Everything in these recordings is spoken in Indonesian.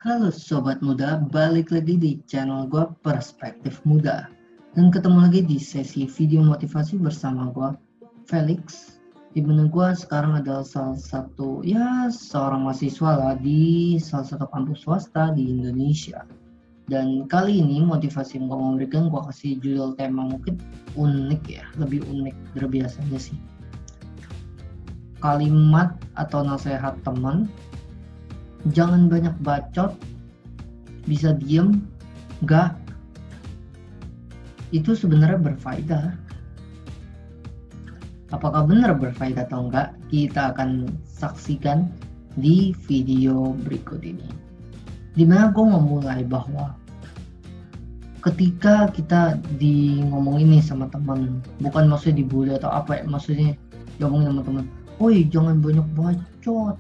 Halo Sobat Muda, balik lagi di channel gue Perspektif Muda. Dan ketemu lagi di sesi video motivasi bersama gue, Felix. Dimana gue sekarang adalah seorang mahasiswa lah di salah satu kampus swasta di Indonesia. Dan kali ini motivasi yang gue mau berikan, gue kasih judul tema mungkin unik ya, lebih unik dari biasanya sih. Kalimat atau nasihat teman, jangan banyak bacot, bisa diem, enggak. Itu sebenarnya berfaedah. Apakah benar berfaedah atau enggak? Kita akan saksikan di video berikut ini. Dimana gue mau mulai bahwa ketika kita ngomongin nih sama teman, bukan maksudnya dibully atau apa ya, maksudnya ngomongin sama teman, woi jangan banyak bacot,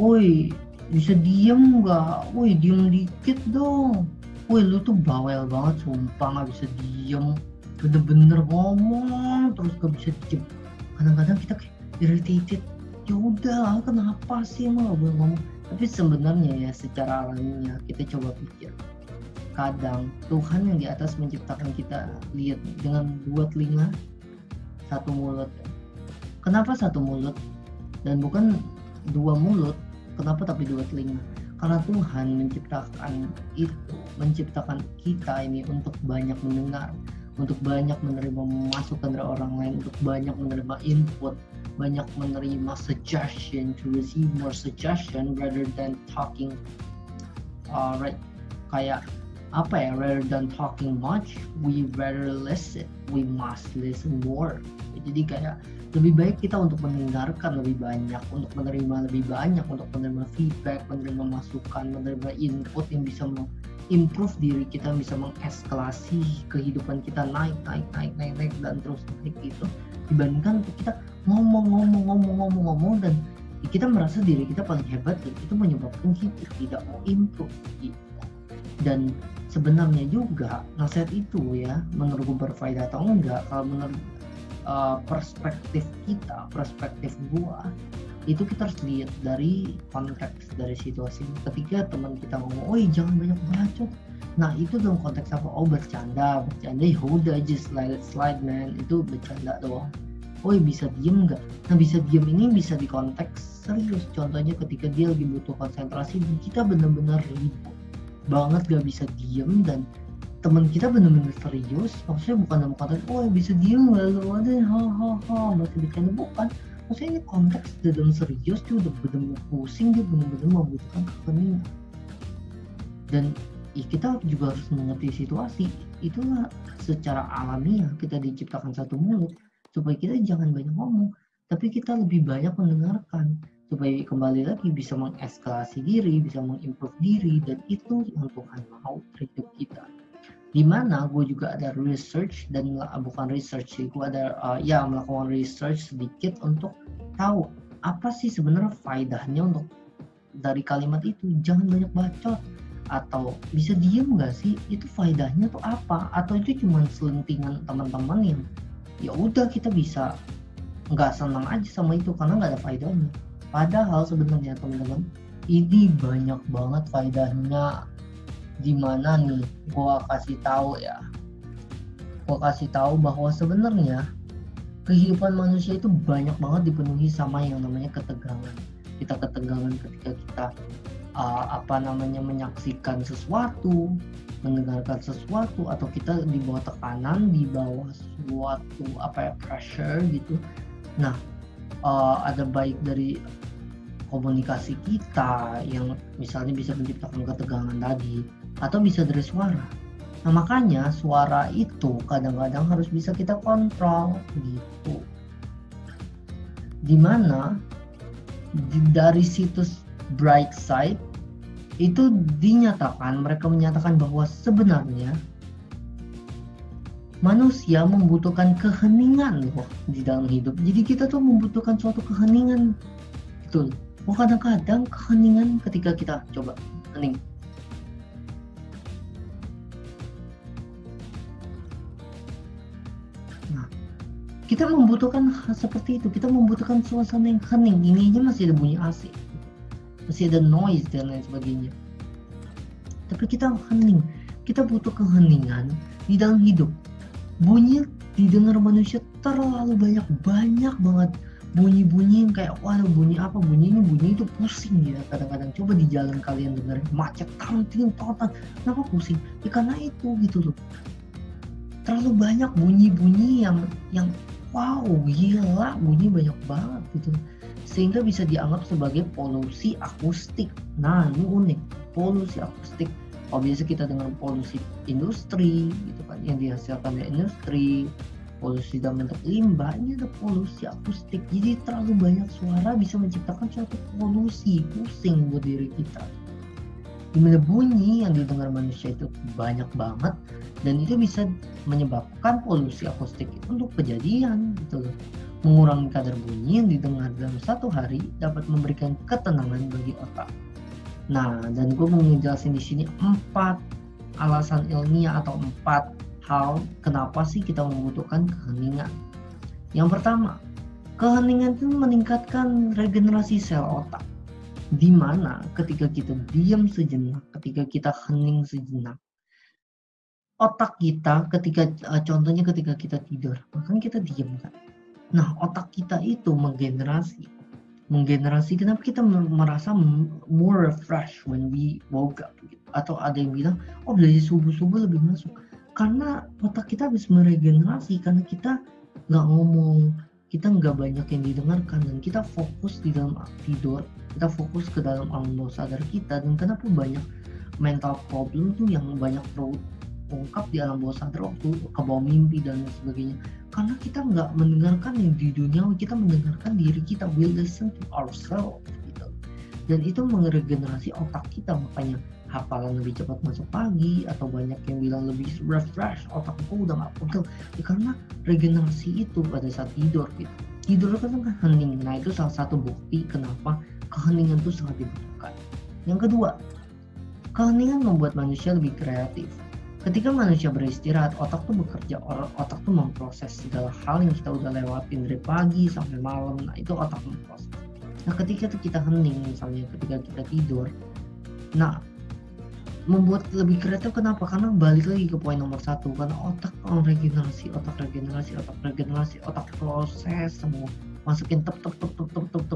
woi bisa diem nggak, woi diem dikit dong, woi lu tuh bawel banget sumpah, nggak bisa diem, bener-bener ngomong terus gak bisa diem. Kadang-kadang kita kayak irritated, ya udah kenapa sih emang gak boleh ngomong. Tapi sebenarnya ya secara alaminya kita coba pikir, kadang Tuhan yang di atas menciptakan kita, lihat dengan dua telinga, satu mulut. Kenapa satu mulut dan bukan dua mulut? Kenapa tapi dua telinga? Karena Tuhan menciptakan kita ini untuk banyak mendengar, untuk banyak menerima masukan dari orang lain, untuk banyak menerima input, banyak menerima suggestion, to receive more suggestion rather than talking rather than talking much, we rather listen, we must listen more. Jadi kayak lebih baik kita untuk mendengarkan lebih banyak, untuk menerima lebih banyak, untuk menerima feedback, menerima masukan, menerima input yang bisa improve diri kita, bisa mengeskalasi kehidupan kita naik dan terus naik gitu, dibandingkan kita ngomong dan kita merasa diri kita paling hebat, dan itu menyebabkan kita tidak mau improve gitu. Dan sebenarnya juga nasihat itu ya menurut gue berfaedah atau enggak, kalau menurut perspektif gua itu kita harus lihat dari konteks, dari situasi. Ketika teman kita ngomong, "Oi, jangan banyak bacot." Nah, itu dalam konteks apa? Oh, bercanda ya udah, just let it slide man. Itu bercanda doang. "Oi, bisa diem nggak?" Nah, bisa diem ini bisa di konteks serius. Contohnya ketika dia lagi butuh konsentrasi, kita benar-benar ribut banget gak bisa diem, dan teman kita benar-benar serius, maksudnya bukan dalam konteks bisa diem lalu ada masih bercanda, bukan, maksudnya ini konteks dalam serius, dia udah benar-benar pusing, dia benar-benar membutuhkan keheningan. Dan kita juga harus mengerti situasi. Itulah secara alamiah kita diciptakan satu mulut supaya kita jangan banyak ngomong, tapi kita lebih banyak mendengarkan, supaya kembali lagi bisa mengeskalasi diri, bisa mengimprove diri, dan itu yang Tuhan mau hidup kita. Dimana gue juga ada research, dan bukan research sih, gue ada melakukan research sedikit untuk tahu apa sih sebenarnya faedahnya untuk dari kalimat itu, jangan banyak bacot atau bisa diem gak sih, itu faedahnya tuh apa? Atau itu cuma selentingan teman-teman yang ya udah kita bisa nggak senang aja sama itu karena nggak ada faedahnya. Padahal sebenarnya teman-teman, ini banyak banget faedahnya. Dimana nih gua kasih tahu bahwa sebenarnya kehidupan manusia itu banyak banget dipenuhi sama yang namanya ketegangan. Kita ketegangan ketika kita menyaksikan sesuatu, mendengarkan sesuatu, atau kita di bawah tekanan, di bawah suatu pressure gitu. Nah, ada baik dari komunikasi kita yang misalnya bisa menciptakan ketegangan tadi, atau bisa dari suara. Nah, makanya suara itu kadang-kadang harus bisa kita kontrol gitu. Dimana dari situs Brightside itu mereka menyatakan bahwa sebenarnya manusia membutuhkan keheningan loh di dalam hidup. Jadi kita tuh membutuhkan suatu keheningan, betul. Kadang-kadang keheningan ketika kita coba hening. Nah, kita membutuhkan seperti itu. Kita membutuhkan suasana yang hening. Ini aja masih ada bunyi AC, masih ada noise dan lain sebagainya. tapi kita hening. Kita butuh keheningan di dalam hidup. Bunyi didengar manusia terlalu banyak banget bunyi-bunyi yang kayak waduh bunyi apa, bunyi itu pusing ya kadang-kadang. Coba di jalan kalian dengerin macet tanting total, kenapa pusing? Ya karena itu gitu loh, terlalu banyak bunyi-bunyi yang wow gila, bunyi banyak banget gitu, sehingga bisa dianggap sebagai polusi akustik. Nah ini unik, polusi akustik. Kalau biasa kita dengar polusi industri gitu kan, yang dihasilkan dari industri, polusi dalam bentuk limbah, ini ada polusi akustik. Jadi terlalu banyak suara bisa menciptakan suatu polusi, pusing buat diri kita. Dimana bunyi yang didengar manusia itu banyak banget, dan itu bisa menyebabkan polusi akustik itu untuk kejadian gitu loh. Mengurangi kadar bunyi yang didengar dalam satu hari dapat memberikan ketenangan bagi otak. Nah, dan gue mau ngejelasin di sini 4 alasan ilmiah atau 4 hal kenapa sih kita membutuhkan keheningan. Yang pertama, keheningan itu meningkatkan regenerasi sel otak. Di mana ketika kita diam sejenak, ketika kita hening sejenak, otak kita contohnya ketika kita tidur, bahkan kita diam kan. Nah, otak kita itu menggenerasi kenapa kita merasa more refreshed when we woke up gitu. Atau ada yang bilang oh dari subuh lebih masuk, karena otak kita habis meregenerasi, karena kita nggak ngomong, kita nggak banyak yang didengarkan, dan kita fokus di dalam tidur, kita fokus ke dalam alam bawah sadar kita. Dan kenapa banyak mental problem tuh yang banyak terungkap di alam bawah sadar waktu ke bawah mimpi dan sebagainya, karena kita nggak mendengarkan yang di dunia, kita mendengarkan diri kita, we listen to ourselves gitu. Dan itu meregenerasi otak kita, makanya hafalan lebih cepat masuk pagi, atau banyak yang bilang lebih refresh, otakku udah nggak pegel ya, karena regenerasi itu pada saat tidur gitu. Tidur kan hening. Nah itu salah satu bukti kenapa keheningan itu sangat dibutuhkan. Yang kedua, keheningan membuat manusia lebih kreatif. Ketika manusia beristirahat, otak tuh bekerja, otak tuh memproses segala hal yang kita udah lewatin dari pagi sampai malam. Nah itu otak memproses. Nah ketika kita hening, misalnya ketika kita tidur, nah membuat lebih kreatif. Kenapa? Karena balik lagi ke poin nomor 1, karena otak regenerasi, otak proses semua, masukin tep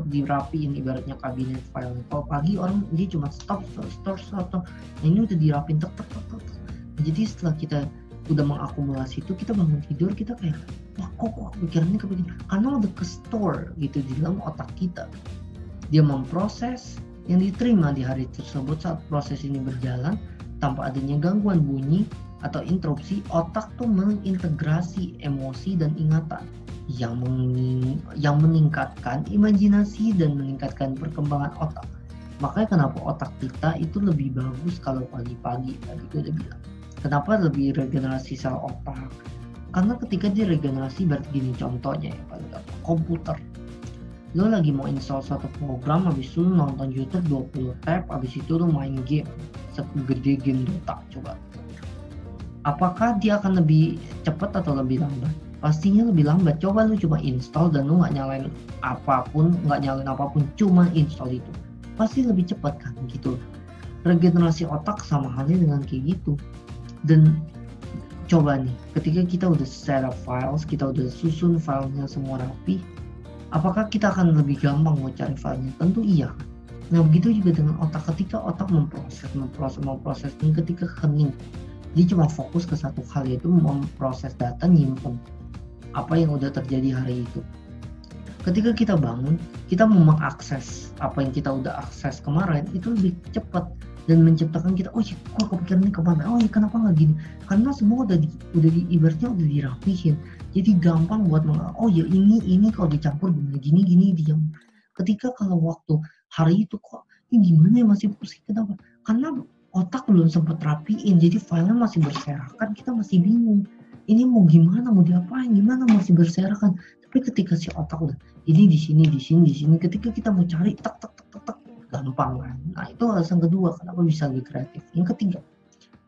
dirapiin, ibaratnya kabinet file. Kalau pagi orang dia cuma stop, nah ini udah dirapin tep. Jadi setelah kita udah mengakumulasi itu, kita bangun tidur, kita kayak wah kok pikirannya kepikiran, karena udah ke store gitu di dalam otak kita. Dia memproses yang diterima di hari tersebut. Saat proses ini berjalan tanpa adanya gangguan bunyi atau interupsi, otak tuh mengintegrasi emosi dan ingatan yang meningkatkan imajinasi dan meningkatkan perkembangan otak. Makanya kenapa otak kita itu lebih bagus kalau pagi-pagi, tadi gue udah bilang. Kenapa lebih regenerasi sel otak? Karena ketika dia regenerasi, berarti gini contohnya ya, paling gampang komputer. Lo lagi mau install suatu program, habis itu lo nonton YouTube 20 tab, habis itu lo main game segede game Dota. Coba, apakah dia akan lebih cepat atau lebih lambat? Pastinya lebih lambat. Coba lo cuma install dan lo nggak nyalain apapun, cuma install itu, pasti lebih cepat kan gitu. Regenerasi otak sama halnya dengan kayak gitu. Dan coba nih, ketika kita udah set up files, kita udah susun filenya semua rapi, apakah kita akan lebih gampang mau cari filenya? Tentu iya. Nah begitu juga dengan otak, ketika otak memproses, dan ketika hening, dia cuma fokus ke satu hal, yaitu memproses data, nyimpen apa yang udah terjadi hari itu. Ketika kita bangun, kita mau mengakses apa yang kita udah akses kemarin, itu lebih cepat dan menciptakan kita, oh iya kok kepikirannya kemana, oh iya kenapa nggak gini, karena semua udah ibaratnya udah dirapihin, jadi gampang buat oh ya ini kalau dicampur gini diam. Ketika kalau waktu hari itu kok ini gimana ya, masih pusing, kenapa? Karena otak belum sempat rapiin, jadi filenya masih berserakan, kita masih bingung ini mau gimana, mau diapain, gimana, masih berserakan. Tapi ketika si otak udah ini di sini, ketika kita mau cari tak gampang kan. Nah itu alasan kedua kenapa bisa lebih kreatif. Yang ketiga,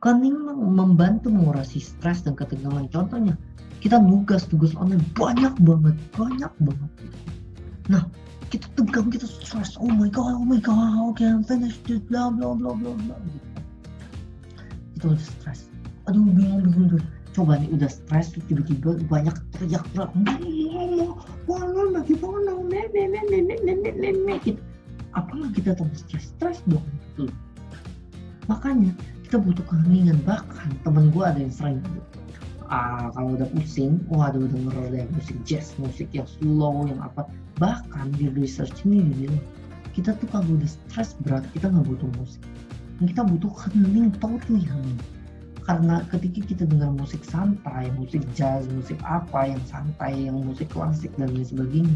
kehening membantu mengurangi stres dan ketegangan. Contohnya kita nugas tugas online banyak banget. Nah kita tegang, kita stres, oh my god, okay I'm finished, blah blah blah gitu. itu udah stres. Aduh bingung tuh. Coba nih udah stres tuh tiba-tiba banyak teriak-teriak, gitu. Apakah kita tambah stres dong gitu. Makanya kita butuh keheningan. Bahkan temen gue ada yang sering gitu. Kalau udah pusing, waduh denger musik jazz, musik yang slow, yang apa. Bahkan di research ini dibilang kita tuh kalau udah stres berat kita nggak butuh musik. Kita butuh hening, totally hening. Karena ketika kita dengar musik santai, musik jazz, musik apa yang santai, yang musik klasik dan lain sebagainya,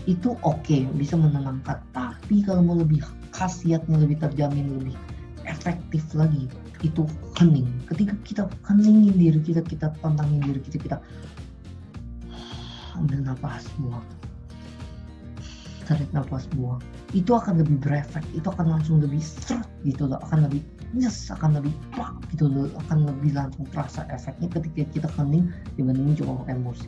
itu oke, bisa menenangkan. Tapi kalau mau lebih khasiatnya, lebih terjamin, lebih efektif lagi, itu hening. Ketika kita heningin diri kita, kita tantangin diri kita ambil nafas, buang, tarik nafas, buang, itu akan lebih berefek. Itu akan langsung lebih seret gitu loh, akan lebih akan lebih plak gitu loh, akan lebih langsung terasa efeknya ketika kita hening dibandingin cuma pakai musik.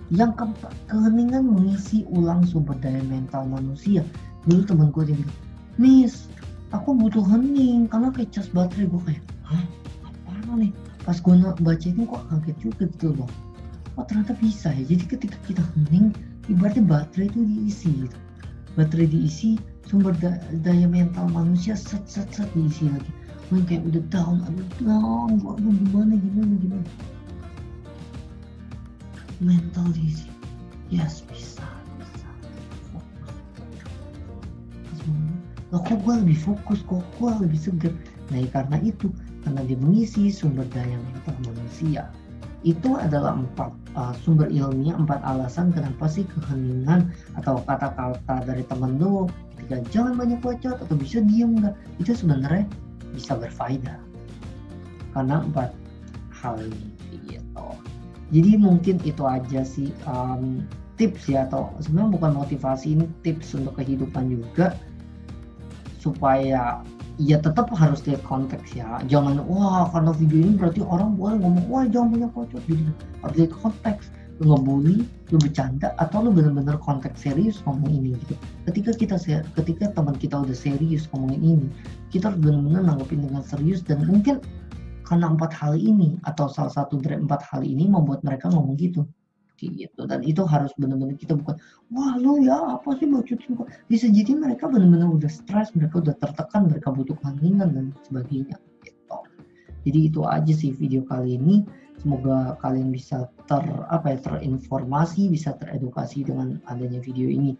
Yang keempat, keheningan mengisi ulang sumber daya mental manusia. Dulu temen gue dia bilang, Miss, aku butuh hening karena kayak cas baterai. Gue kayak, hah? Apaan nih? Pas gue baca ini kok kaget juga gitu loh. Oh ternyata bisa ya. Jadi ketika kita hening, ibaratnya baterai itu diisi gitu. Baterai diisi, sumber daya mental manusia set diisi lagi. Gue kayak udah down, gue gimana. Mental diisi, yes bisa. Fokus. Kok gue lebih fokus, kok gue lebih segar. Nah karena itu, karena dia mengisi sumber daya mental manusia. Itu adalah 4 sumber ilmiah, 4 alasan kenapa sih keheningan atau kata-kata dari temen lu ketika jangan banyak bacot atau bisa diem nggak, itu sebenarnya bisa berfaedah karena 4 hal ini gitu. Jadi mungkin itu aja sih tips ya, atau sebenarnya bukan motivasi, ini tips untuk kehidupan juga, supaya ya tetap harus lihat konteks ya. Jangan karena video ini berarti orang boleh ngomong jangan banyak bacot gitu. Harus lihat konteks. Lu ngebully, lu bercanda, atau lu benar-benar konteks serius ngomong ini gitu. Ketika teman kita udah serius ngomongin ini, kita harus benar-benar nanggepin dengan serius. Dan mungkin karena 4 hal ini atau salah satu dari 4 hal ini membuat mereka ngomong gitu. Dan itu harus benar-benar kita bukan lu ya apa sih bacotin kok. Bisa jadi mereka benar-benar udah stres, mereka udah tertekan, mereka butuh keheningan dan sebagainya gitu. Jadi itu aja sih video kali ini. Semoga kalian bisa terinformasi, bisa teredukasi dengan adanya video ini.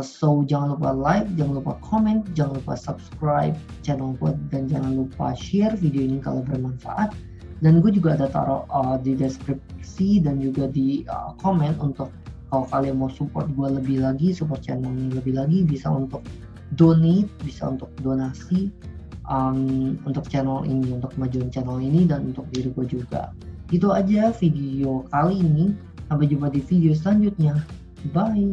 So jangan lupa like, jangan lupa comment, jangan lupa subscribe channel gue, dan jangan lupa share video ini kalau bermanfaat. Dan gue juga ada taruh di deskripsi dan juga di komen untuk kalau kalian mau support gue lebih lagi, support channel ini lebih lagi, bisa untuk donate, bisa untuk donasi untuk channel ini, untuk kemajuan channel ini dan untuk diri gue juga. Itu aja video kali ini. Sampai jumpa di video selanjutnya. Bye.